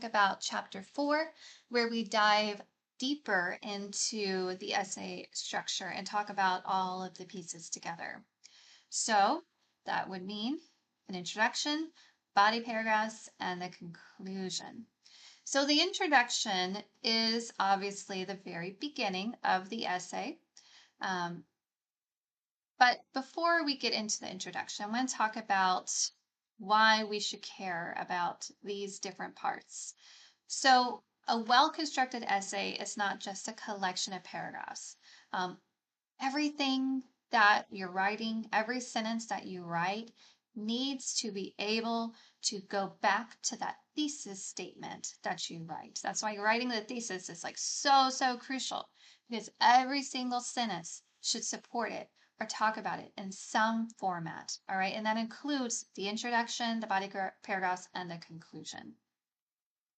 talk about chapter 4, where we dive deeper into the essay structure and talk about all of the pieces together. So that would mean an introduction, body paragraphs, and the conclusion. So the introduction is obviously the very beginning of the essay. Um, but before we get into the introduction, I want to talk about why we should care about these different parts. So a well-constructed essay is not just a collection of paragraphs. Um, Everything that you're writing, every sentence that you write needs to be able to go back to that thesis statement that you write. That's why writing the thesis is like so crucial, because every single sentence should support it or talk about it in some format. All right. And that includes the introduction, the body paragraphs, and the conclusion.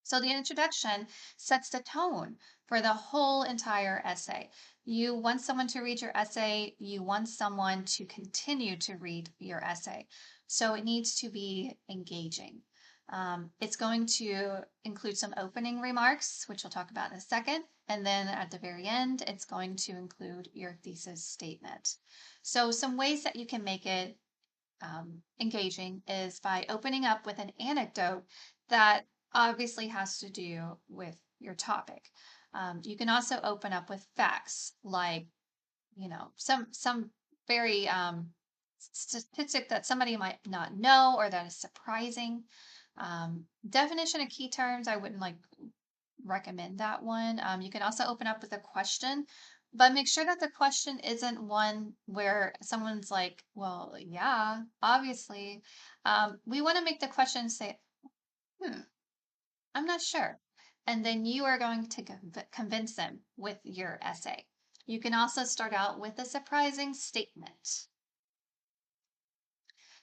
So the introduction sets the tone for the whole entire essay. You want someone to read your essay, you want someone to continue to read your essay. So it needs to be engaging. It's going to include some opening remarks, which we'll talk about in a second. And then at the very end, it's going to include your thesis statement. So some ways that you can make it engaging is by opening up with an anecdote that obviously has to do with your topic. You can also open up with facts like, some very statistic that somebody might not know or that is surprising. Definition of key terms, I wouldn't recommend that one. You can also open up with a question, but make sure that the question isn't one where someone's like, well, yeah, obviously. We want to make the question say, I'm not sure. And then you are going to convince them with your essay. You can also start out with a surprising statement.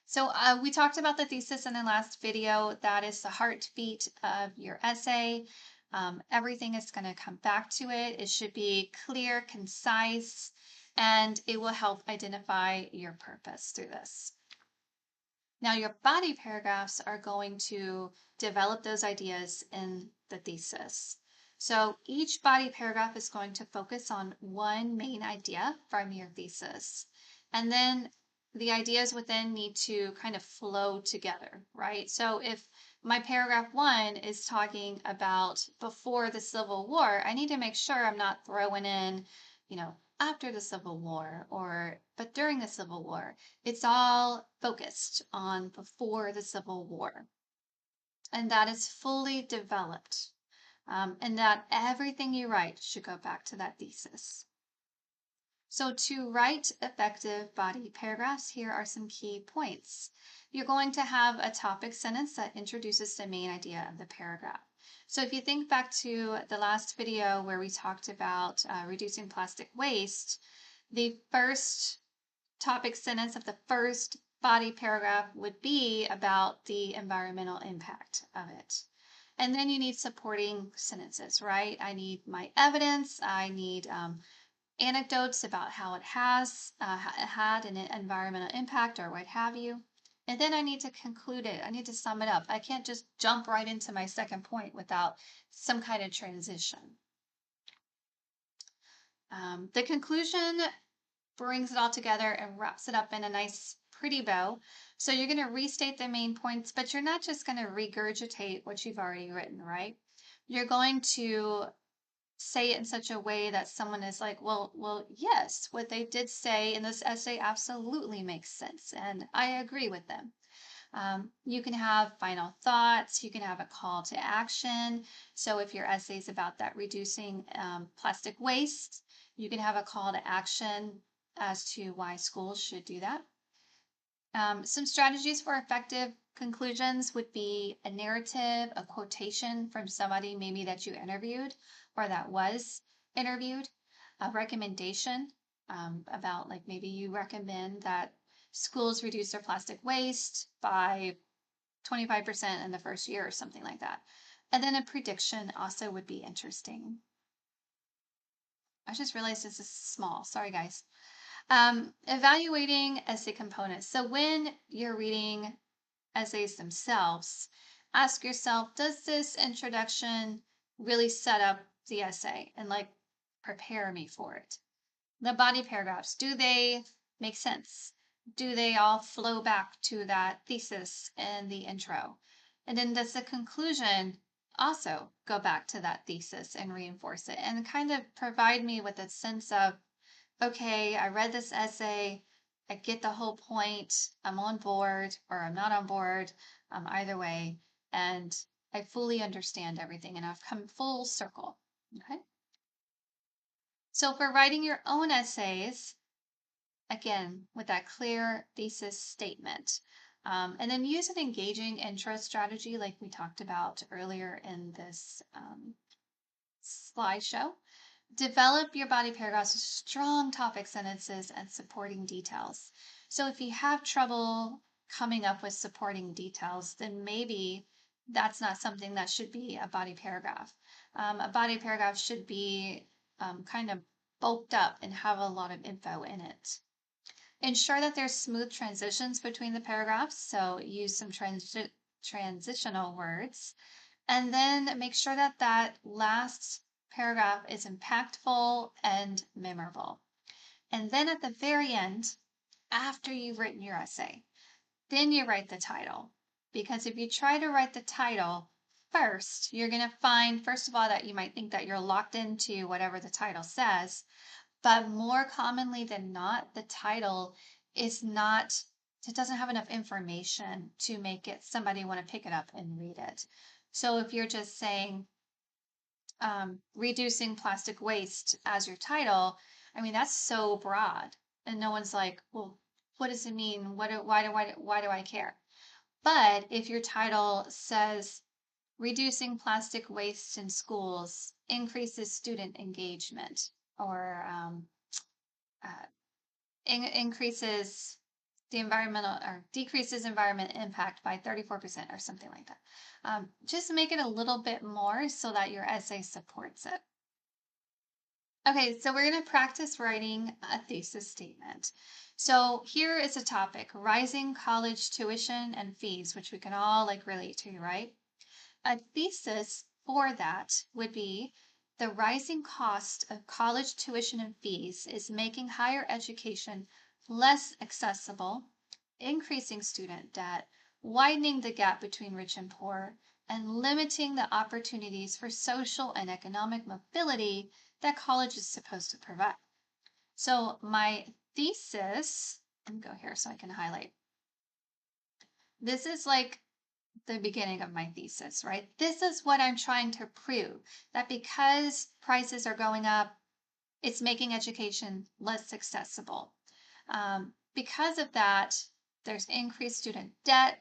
So we talked about the thesis in the last video. That is the heartbeat of your essay. Everything is going to come back to it. It should be clear, concise, and it will help identify your purpose through this. Now, your body paragraphs are going to develop those ideas in the thesis. So each body paragraph is going to focus on one main idea from your thesis. And then the ideas within need to kind of flow together, right? So if my paragraph 1 is talking about before the Civil War, I need to make sure I'm not throwing in, after the Civil War but during the Civil War. It's all focused on before the Civil War. And that is fully developed. And that everything you write should go back to that thesis. So to write effective body paragraphs, here are some key points. You're going to have a topic sentence that introduces the main idea of the paragraph. So if you think back to the last video where we talked about reducing plastic waste, the first topic sentence of the first body paragraph would be about the environmental impact of it. And then you need supporting sentences, right? I need my evidence. I need anecdotes about how it had an environmental impact or what have you. And then I need to conclude it. I need to sum it up. I can't just jump right into my second point without some kind of transition. The conclusion brings it all together and wraps it up in a nice, pretty bow. So you're going to restate the main points, but you're not just going to regurgitate what you've already written, right? You're going to say it in such a way that someone is like, well, yes, what they did say in this essay absolutely makes sense, and I agree with them. You can have final thoughts. You can have a call to action. So if your essay is about that reducing plastic waste, you can have a call to action as to why schools should do that. Some strategies for effective conclusions would be a narrative, a quotation from somebody maybe that you interviewed or that was interviewed, a recommendation about maybe you recommend that schools reduce their plastic waste by 25% in the first year or something like that. And then a prediction also would be interesting. I just realized this is small. Sorry, guys. Evaluating essay components. So when you're reading essays themselves, ask yourself, does this introduction really set up the essay and like prepare me for it? The body paragraphs, do they make sense? Do they all flow back to that thesis in the intro? And then does the conclusion also go back to that thesis and reinforce it and kind of provide me with a sense of, okay, I read this essay, I get the whole point, I'm on board or I'm not on board, either way, and I fully understand everything and I've come full circle. Okay. So for writing your own essays, again, with that clear thesis statement, and then use an engaging intro strategy like we talked about earlier in this slideshow. Develop your body paragraphs with strong topic sentences and supporting details. So if you have trouble coming up with supporting details, then maybe that's not something that should be a body paragraph. A body paragraph should be kind of bulked up and have a lot of info in it. Ensure that there's smooth transitions between the paragraphs, so use some transitional words. And then make sure that that last paragraph is impactful and memorable. And then at the very end, after you've written your essay, then you write the title. Because if you try to write the title first, you're going to find, first of all, that you might think that you're locked into whatever the title says. But more commonly than not, the title is not, it doesn't have enough information to make it somebody want to pick it up and read it. So if you're just saying reducing plastic waste as your title, I mean, that's so broad. And no one's like, well, what does it mean? Why do I care? But if your title says reducing plastic waste in schools increases student engagement, or increases the environmental or decreases environment impact by 34% or something like that. Just make it a little bit more so that your essay supports it. Okay, so we're going to practice writing a thesis statement. So here is a topic, rising college tuition and fees, which we can all like relate to, right? A thesis for that would be the rising cost of college tuition and fees is making higher education less accessible, increasing student debt, widening the gap between rich and poor, and limiting the opportunities for social and economic mobility that college is supposed to provide. So my thesis, let me go here so I can highlight. This is like the beginning of my thesis, right? This is what I'm trying to prove, that because prices are going up, it's making education less accessible. Because of that, there's increased student debt.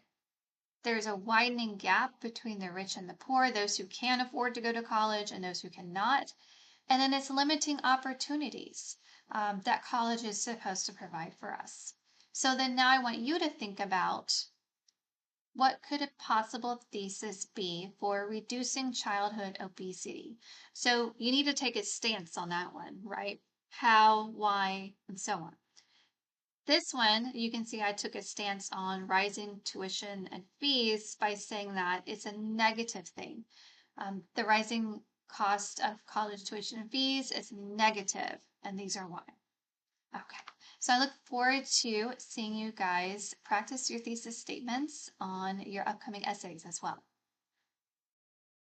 There's a widening gap between the rich and the poor, those who can afford to go to college and those who cannot. And then it's limiting opportunities that college is supposed to provide for us. So then now I want you to think about, what could a possible thesis be for reducing childhood obesity? So you need to take a stance on that one, right? How, why, and so on. This one, you can see I took a stance on rising tuition and fees by saying that it's a negative thing. The rising cost of college tuition and fees is negative, and these are why. Okay, so I look forward to seeing you guys practice your thesis statements on your upcoming essays as well.